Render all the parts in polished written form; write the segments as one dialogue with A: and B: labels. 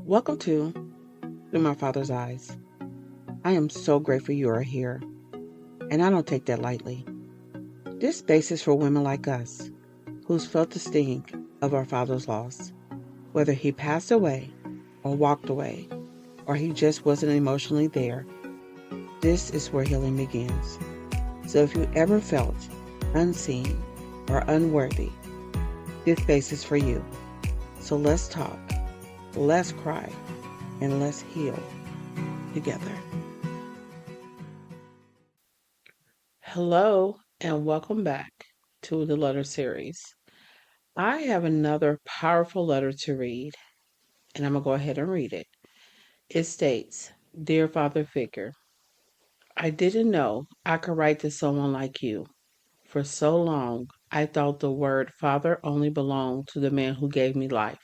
A: Welcome to Through My Father's Eyes. I am so grateful you are here, and I don't take that lightly. This space is for women like us, who's felt the sting of our father's loss. Whether he passed away, or walked away, or he just wasn't emotionally there, this is where healing begins. So if you ever felt unseen or unworthy, this space is for you. So let's talk, let's cry, and let's heal together. Hello, and welcome back to the letter series. I have another powerful letter to read, and I'm going to go ahead and read it. It states, Dear Father Figure, I didn't know I could write to someone like you. For so long, I thought the word father only belonged to the man who gave me life,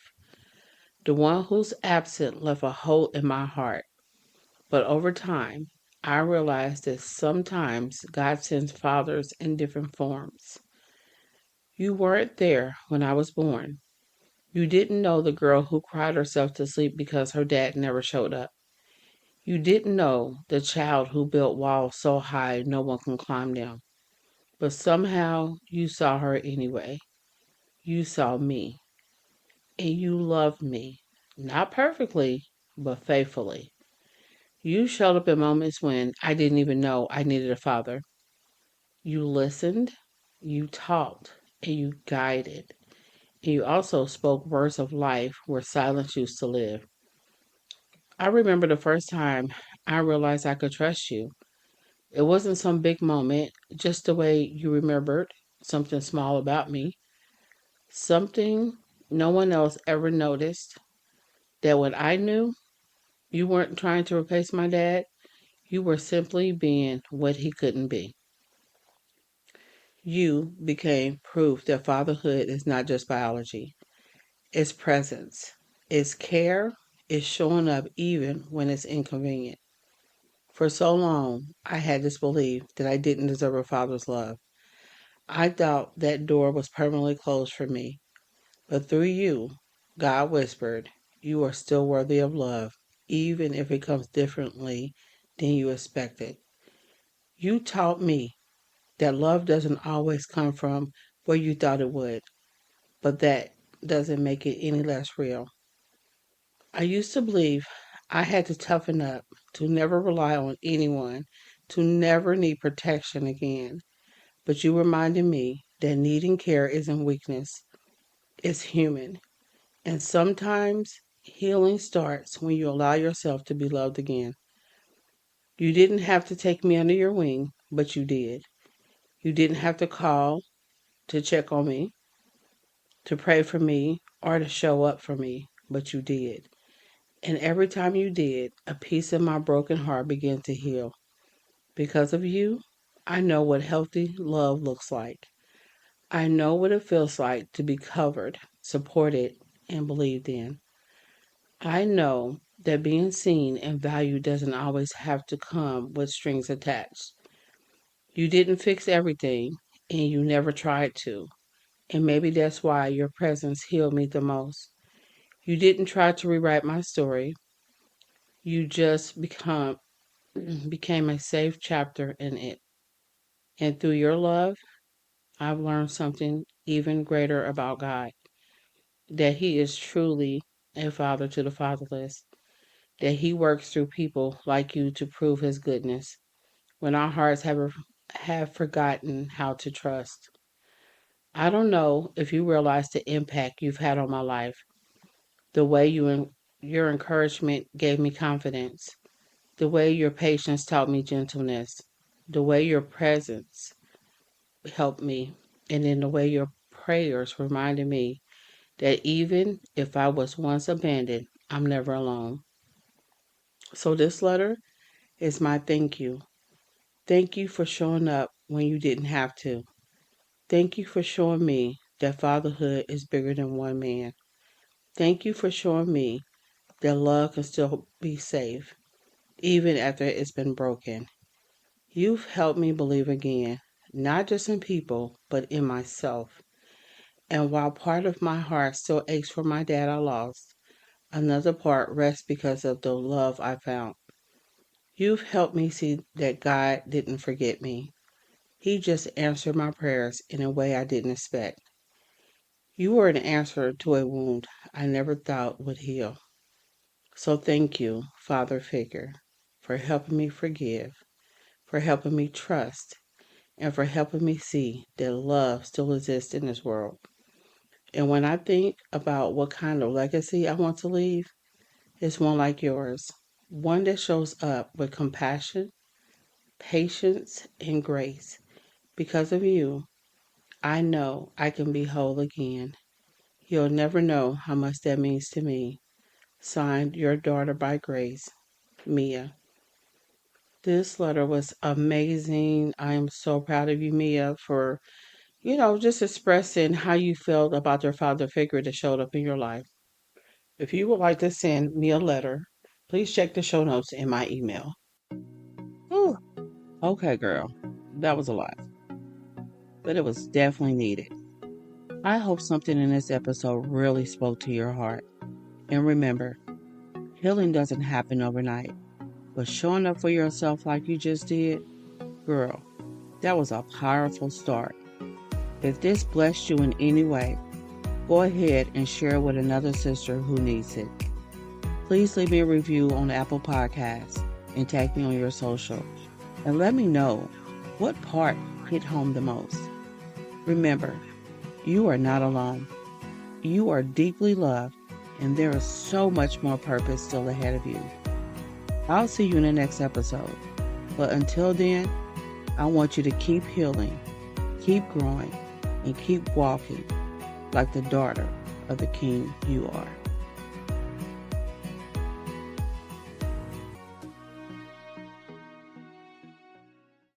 A: the one whose absence left a hole in my heart. But over time, I realized that sometimes God sends fathers in different forms. You weren't there when I was born. You didn't know the girl who cried herself to sleep because her dad never showed up. You didn't know the child who built walls so high no one can climb them. But somehow you saw her anyway. You saw me. And you loved me. Not perfectly, but faithfully. You showed up in moments when I didn't even know I needed a father. You listened, you talked, and you guided. And you also spoke words of life where silence used to live. I remember the first time I realized I could trust you. It wasn't some big moment, just the way you remembered something small about me, something no one else ever noticed. That when I knew you weren't trying to replace my dad, you were simply being what he couldn't be. You became proof that fatherhood is not just biology, it's presence, it's care, it's showing up even when it's inconvenient. For so long, I had this belief that I didn't deserve a father's love. I thought that door was permanently closed for me. But through you, God whispered, you are still worthy of love, even if it comes differently than you expected. You taught me that love doesn't always come from where you thought it would, but that doesn't make it any less real. I used to believe I had to toughen up, to never rely on anyone, to never need protection again. But you reminded me that needing care isn't weakness, it's human. And sometimes healing starts when you allow yourself to be loved again. You didn't have to take me under your wing, but you did. You didn't have to call to check on me, to pray for me, or to show up for me, but you did. And every time you did, a piece of my broken heart began to heal. Because of you, I know what healthy love looks like. I know what it feels like to be covered, supported, and believed in. I know that being seen and valued doesn't always have to come with strings attached. You didn't fix everything, and you never tried to. And maybe that's why your presence healed me the most. You didn't try to rewrite my story. You just became a safe chapter in it. And through your love, I've learned something even greater about God, that He is truly a father to the fatherless, that He works through people like you to prove His goodness when our hearts have forgotten how to trust. I don't know if you realize the impact you've had on my life, the way your encouragement gave me confidence, the way your patience taught me gentleness, the way your presence helped me, and in the way your prayers reminded me that even if I was once abandoned, I'm never alone. So this letter is my thank you. Thank you for showing up when you didn't have to. Thank you for showing me that fatherhood is bigger than one man. Thank you for showing me that love can still be safe, even after it's been broken. You've helped me believe again, not just in people, but in myself. And while part of my heart still aches for my dad I lost, Another part rests because of the love I found. You've helped me see that God didn't forget me. He just answered my prayers in a way I didn't expect. You were an answer to a wound I never thought would heal. So thank you, Father figure, for helping me forgive, for helping me trust, and for helping me see that love still exists in this world. And when I think about what kind of legacy I want to leave, it's one like yours, one that shows up with compassion, patience, and grace. Because of you, I know I can be whole again. You'll never know how much that means to me. Signed, your daughter by grace, Mia. This letter was amazing. I am so proud of you, Mia, for, just expressing how you felt about your father figure that showed up in your life. If you would like to send me a letter, please check the show notes in my email. Whew. Okay, girl. That was a lot, but it was definitely needed. I hope something in this episode really spoke to your heart. And remember, healing doesn't happen overnight, but showing up for yourself like you just did, girl, that was a powerful start. If this blessed you in any way, go ahead and share it with another sister who needs it. Please leave me a review on Apple Podcasts and tag me on your social. And let me know what part hit home the most. Remember, you are not alone. You are deeply loved, and there is so much more purpose still ahead of you. I'll see you in the next episode. But until then, I want you to keep healing, keep growing, and keep walking like the daughter of the King you are.